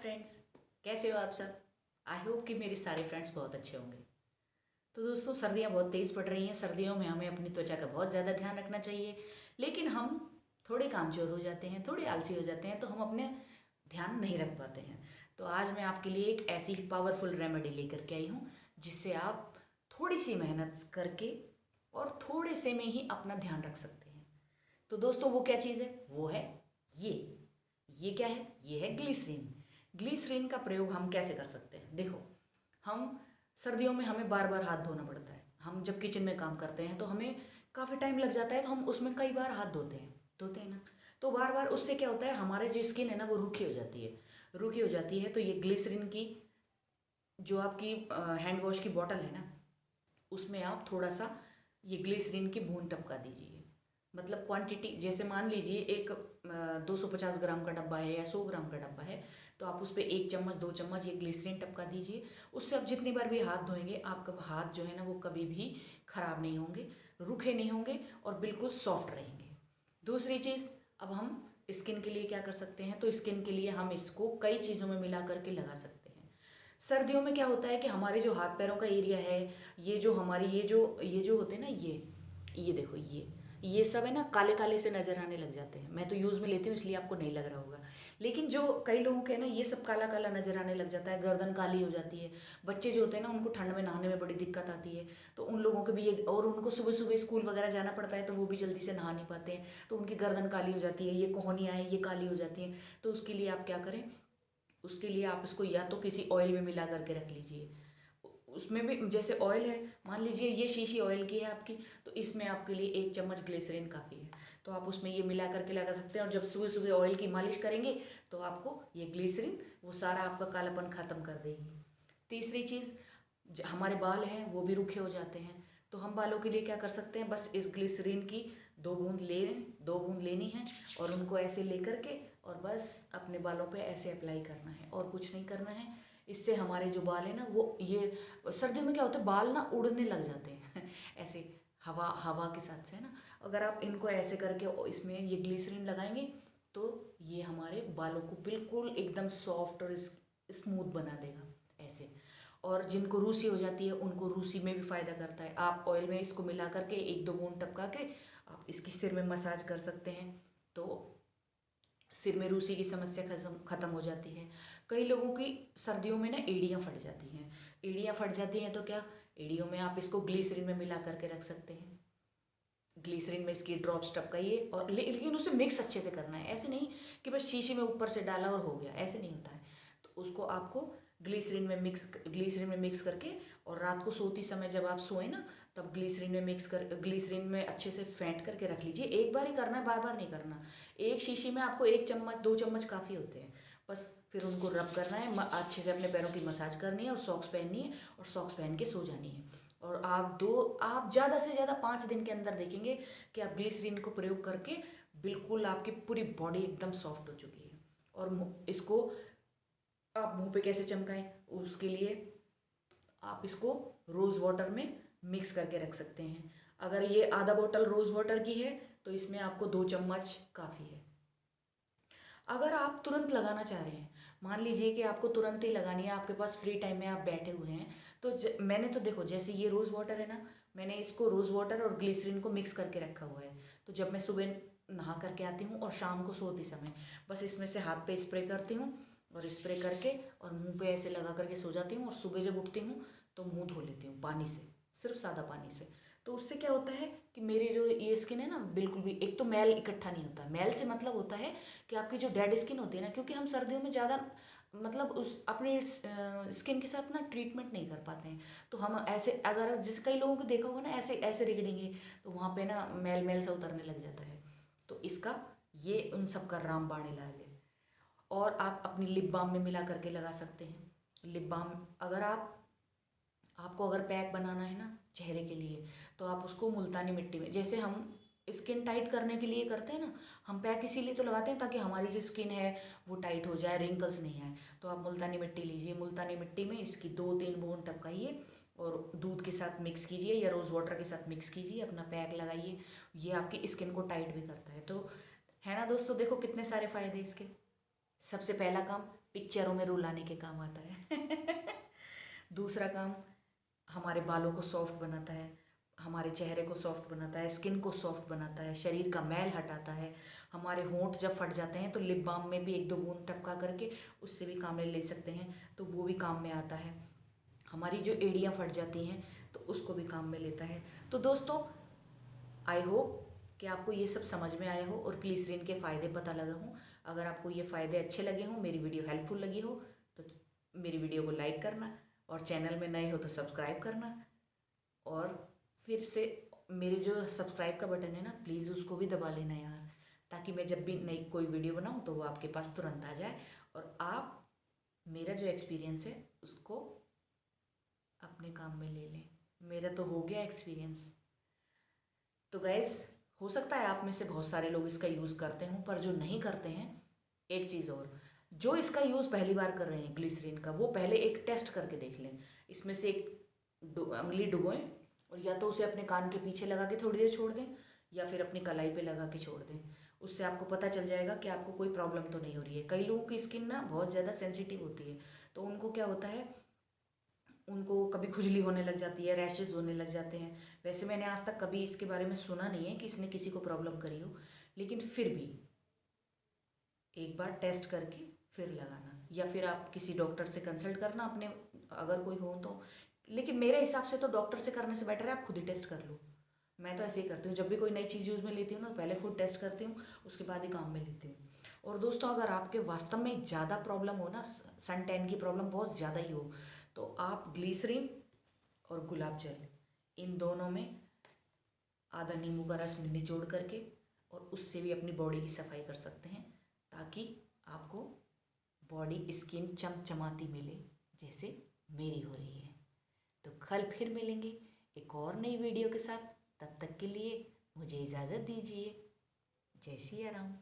Friends, कैसे हो आप सब। आई होप कि मेरे सारे फ्रेंड्स बहुत अच्छे होंगे। तो दोस्तों, सर्दियाँ बहुत तेज़ पड़ रही हैं। सर्दियों में हमें अपनी त्वचा का बहुत ज़्यादा ध्यान रखना चाहिए, लेकिन हम थोड़े कामचोर हो जाते हैं, थोड़े आलसी हो जाते हैं, तो हम अपने ध्यान नहीं रख पाते हैं। तो आज मैं आपके लिए एक ऐसी ही पावरफुल रेमेडी लेकर के आई हूँ, जिससे आप थोड़ी सी मेहनत करके और थोड़े से में ही अपना ध्यान रख सकते हैं। तो दोस्तों, वो क्या चीज़ है? वो है ये ये क्या है? ये है ग्लिसरीन। ग्लिसरीन का प्रयोग हम कैसे कर सकते हैं? देखो, हम सर्दियों में हमें बार बार हाथ धोना पड़ता है। हम जब किचन में काम करते हैं तो हमें काफ़ी टाइम लग जाता है, तो हम उसमें कई बार हाथ धोते हैं ना। तो बार बार उससे क्या होता है, हमारे जो स्किन है ना वो रूखी हो जाती है। रूखी हो जाती है, तो ये ग्लिसरीन की जो आपकी हैंड वॉश की बॉटल है ना, उसमें आप थोड़ा सा ये ग्लिसरीन की बूंद टपका दीजिए। मतलब क्वांटिटी, जैसे मान लीजिए एक 250 ग्राम का डब्बा है या 100 ग्राम का डब्बा है, तो आप उस पर 1 चम्मच 2 चम्मच ये ग्लिसरीन टपका दीजिए। उससे आप जितनी बार भी हाथ धोएंगे, आपका हाथ जो है ना वो कभी भी खराब नहीं होंगे, रूखे नहीं होंगे और बिल्कुल सॉफ्ट रहेंगे। दूसरी चीज़, अब हम स्किन के लिए क्या कर सकते हैं? तो स्किन के लिए हम इसको कई चीज़ों में मिला करके लगा सकते हैं। सर्दियों में क्या होता है कि हमारे जो हाथ पैरों का एरिया है, ये जो हमारी ये जो होते हैं ना, ये देखो, ये सब है ना, काले काले से नजर आने लग जाते हैं। मैं तो यूज़ में लेती हूँ इसलिए आपको नहीं लग रहा होगा, लेकिन जो कई लोगों के है ना, ये सब काला काला नजर आने लग जाता है, गर्दन काली हो जाती है। बच्चे जो होते हैं ना, उनको ठंड में नहाने में बड़ी दिक्कत आती है, तो उन लोगों के भी ये, और उनको सुबह सुबह स्कूल वगैरह जाना पड़ता है, तो वो भी जल्दी से नहा नहीं पाते हैं, तो उनकी गर्दन काली हो जाती है, ये कोहनियाँ हैं ये काली हो जाती हैं। तो उसके लिए आप क्या करें? उसके लिए आप इसको या तो किसी ऑयल में मिला करके रख लीजिए। उसमें भी जैसे ऑयल है, मान लीजिए ये शीशी ऑयल की है आपकी, तो इसमें आपके लिए 1 चम्मच ग्लिसरीन काफ़ी है। तो आप उसमें ये मिला करके लगा सकते हैं, और जब सुबह सुबह ऑयल की मालिश करेंगे तो आपको ये ग्लिसरीन वो सारा आपका कालापन ख़त्म कर देगी। तीसरी चीज़, हमारे बाल हैं वो भी रूखे हो जाते हैं, तो हम बालों के लिए क्या कर सकते हैं? बस इस ग्लिसरीन की 2 बूंद लेनी है, और उनको ऐसे ले करके और बस अपने बालों पे ऐसे अप्लाई करना है, और कुछ नहीं करना है। इससे हमारे जो बाल है ना, वो ये सर्दियों में क्या होता है, बाल ना उड़ने लग जाते हैं ऐसे हवा हवा के साथ से, है ना। अगर आप इनको ऐसे करके इसमें ये ग्लिसरीन लगाएंगे, तो ये हमारे बालों को बिल्कुल एकदम सॉफ्ट और स्मूथ बना देगा ऐसे। और जिनको रूसी हो जाती है, उनको रूसी में भी फ़ायदा करता है। आप ऑयल में इसको मिला करके 1-2 बूंद टपका के आप इसकी सिर में मसाज कर सकते हैं, तो सिर में रूसी की समस्या खत्म हो जाती है। कई लोगों की सर्दियों में ना एड़ियाँ फट जाती हैं। एड़ियाँ फट जाती हैं तो क्या, एड़ियों में आप इसको ग्लिसरीन में मिला करके रख सकते हैं। ग्लिसरीन में इसकी ड्रॉप्स टपकाइए, और लेकिन उसे मिक्स अच्छे से करना है। ऐसे नहीं कि बस शीशे में ऊपर से डाला और हो गया, ऐसे नहीं होता है। तो उसको आपको ग्लिसरीन में मिक्स करके, और रात को सोती समय जब आप सोए ना, तब ग्लिसरीन में अच्छे से फेंट करके रख लीजिए। एक बार ही करना है, बार बार नहीं करना। एक शीशी में आपको 1 चम्मच 2 चम्मच काफ़ी होते हैं। बस फिर उनको रब करना है, अच्छे से अपने पैरों की मसाज करनी है, और सॉक्स पहननी है, और सॉक्स पहन के सो जानी है। और आप ज़्यादा से ज़्यादा 5 दिन के अंदर देखेंगे कि आप ग्लिसरीन को प्रयोग करके बिल्कुल आपकी पूरी बॉडी एकदम सॉफ्ट हो चुकी है। और इसको आप मुंह पे कैसे चमकाएं? उसके लिए आप इसको रोज़ वाटर में मिक्स करके रख सकते हैं। अगर ये आधा बोतल रोज़ वाटर की है, तो इसमें आपको 2 चम्मच काफ़ी है। अगर आप तुरंत लगाना चाह रहे हैं, मान लीजिए कि आपको तुरंत ही लगानी है, आपके पास फ्री टाइम में आप बैठे हुए हैं, तो मैंने तो देखो, जैसे ये रोज़ वाटर है ना, मैंने इसको रोज़ वाटर और ग्लिसरीन को मिक्स करके रखा हुआ है। तो जब मैं सुबह नहा करके आती हूँ और शाम को सोते समय बस इसमें से हाथ पे स्प्रे करती हूँ, और स्प्रे करके और मुंह पे ऐसे लगा करके सो जाती हूँ, और सुबह जब उठती हूँ तो मुंह धो लेती हूँ पानी से, सिर्फ सादा पानी से। तो उससे क्या होता है कि मेरे जो ये स्किन है ना, बिल्कुल भी, एक तो मैल इकट्ठा नहीं होता। मैल से मतलब होता है कि आपकी जो डेड स्किन होती है ना, क्योंकि हम सर्दियों में ज़्यादा मतलब उस अपने स्किन के साथ ना ट्रीटमेंट नहीं कर पाते हैं, तो हम ऐसे, अगर जिस कई लोगों को देखा होगा ना, ऐसे ऐसे रगड़ेंगे, तो वहाँ पे ना मैल मैल सा उतरने लग जाता है। तो इसका ये उन सब का रामबाण इलाज है। और आप अपनी लिप बाम में मिला करके लगा सकते हैं। लिप बाम, अगर आपको अगर पैक बनाना है ना चेहरे के लिए, तो आप उसको मुल्तानी मिट्टी में, जैसे हम स्किन टाइट करने के लिए करते हैं ना, हम पैक इसीलिए तो लगाते हैं ताकि हमारी जो स्किन है वो टाइट हो जाए, रिंकल्स नहीं आए। तो आप मुल्तानी मिट्टी लीजिए, मुल्तानी मिट्टी में इसकी 2-3 बूंद टपकाइए, और दूध के साथ मिक्स कीजिए या रोज़ वाटर के साथ मिक्स कीजिए, अपना पैक लगाइए। ये आपकी स्किन को टाइट भी करता है। तो है ना दोस्तों, देखो कितने सारे फ़ायदे इसके। सबसे पहला काम पिक्चरों में रुलाने के काम आता है। दूसरा काम हमारे बालों को सॉफ्ट बनाता है, हमारे चेहरे को सॉफ्ट बनाता है, स्किन को सॉफ्ट बनाता है, शरीर का मैल हटाता है। हमारे होंठ जब फट जाते हैं तो लिप बाम में भी 1-2 बूंद टपका करके उससे भी काम ले सकते हैं, तो वो भी काम में आता है। हमारी जो एड़ियाँ फट जाती हैं तो उसको भी काम में लेता है। तो दोस्तों, आई होप कि आपको ये सब समझ में आया हो और ग्लिसरीन के फ़ायदे पता लगा हों। अगर आपको ये फ़ायदे अच्छे लगे हों, मेरी वीडियो हेल्पफुल लगी हो, तो मेरी वीडियो को लाइक करना और चैनल में नए हो तो सब्सक्राइब करना। और फिर से मेरे जो सब्सक्राइब का बटन है ना, प्लीज़ उसको भी दबा लेना यार, ताकि मैं जब भी नई कोई वीडियो बनाऊँ तो वो आपके पास तुरंत आ जाए और आप मेरा जो एक्सपीरियंस है उसको अपने काम में ले लें। मेरा तो हो गया एक्सपीरियंस। तो गैस, हो सकता है आप में से बहुत सारे लोग इसका यूज़ करते हों, पर जो नहीं करते हैं, एक चीज़ और, जो इसका यूज़ पहली बार कर रहे हैं ग्लिसरीन का, वो पहले एक टेस्ट करके देख लें। इसमें से एक उंगली डुबोएं और या तो उसे अपने कान के पीछे लगा के थोड़ी देर छोड़ दें या फिर अपनी कलाई पे लगा के छोड़ दें। उससे आपको पता चल जाएगा कि आपको कोई प्रॉब्लम तो नहीं हो रही है। कई लोगों की स्किन ना बहुत ज़्यादा सेंसिटिव होती है, तो उनको क्या होता है, उनको कभी खुजली होने लग जाती है, रैशेज़ होने लग जाते हैं। वैसे मैंने आज तक कभी इसके बारे में सुना नहीं है कि इसने किसी को प्रॉब्लम करी हो, लेकिन फिर भी एक बार टेस्ट करके फिर लगाना, या फिर आप किसी डॉक्टर से कंसल्ट करना अपने, अगर कोई हो तो। लेकिन मेरे हिसाब से तो डॉक्टर से करने से बेटर है आप खुद ही टेस्ट कर लो। मैं तो ऐसे ही करती हूँ, जब भी कोई नई चीज़ यूज़ में लेती हूँ ना, पहले खुद टेस्ट करती हूँ, उसके बाद ही काम में लेती हूँ। और दोस्तों, अगर आपके वास्तव में ज़्यादा प्रॉब्लम हो ना, सन टैन की प्रॉब्लम बहुत ज़्यादा ही हो, तो आप ग्लिसरीन और गुलाब जल, इन दोनों में आधा नींबू का रस निचोड़ करके और उससे भी अपनी बॉडी की सफाई कर सकते हैं, ताकि आपको बॉडी स्किन चमचमाती मिले, जैसे मेरी हो रही है। तो कल फिर मिलेंगे एक और नई वीडियो के साथ। तब तक के लिए मुझे इजाज़त दीजिए। जय सिया राम।